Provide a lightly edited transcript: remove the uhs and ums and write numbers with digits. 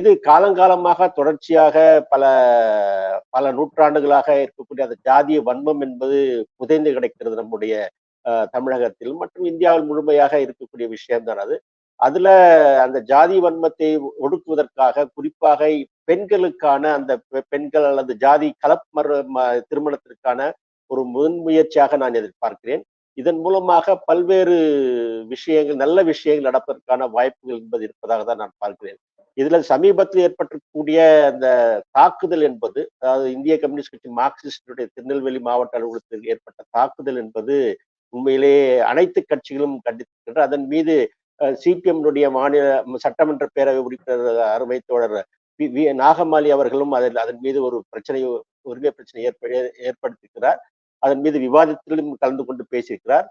இது காலங்காலமாக தொடர்ச்சியாக பல பல நூற்றாண்டுகளாக இருக்கக்கூடிய அந்த ஜாதிய வன்மம் என்பது புதைந்து கிடக்கிறது நம்முடைய தமிழகத்தில் மற்றும் இந்தியாவில் முழுமையாக இருக்கக்கூடிய விஷயம்தான் அது. அதுல அந்த ஜாதி வன்மத்தை ஒடுக்குவதற்காக குறிப்பாக பெண்களுக்கான அந்த பெண்கள் அல்லது ஜாதி திருமணத்திற்கான ஒரு முன்முயற்சியாக நான் எதிர்பார்க்கிறேன். இதன் மூலமாக பல்வேறு விஷயங்கள், நல்ல விஷயங்கள் நடப்பதற்கான வாய்ப்புகள் என்பது இருப்பதாக தான் நான் பார்க்கிறேன். இதுல சமீபத்தில் ஏற்பட்டிருக்கக்கூடிய அந்த தாக்குதல் என்பது, அதாவது இந்திய கம்யூனிஸ்ட் கட்சி மார்க்சிஸ்டுடைய திருநெல்வேலி மாவட்ட அலுவலகத்தில் ஏற்பட்ட தாக்குதல் என்பது உண்மையிலேயே அனைத்து கட்சிகளும் கண்டித்திருக்கின்றன. அதன் மீது சிபிஎம்னுடைய மாநில சட்டமன்ற பேரவை உறுப்பினர் அருமை தோழர் நாகமாலி அவர்களும் அதன் மீது ஒரு உரிமை பிரச்சனை ஏற்படுத்தியிருக்கிறார். அதன் மீது விவாதத்திலும் கலந்து கொண்டு பேசியிருக்கிறார்.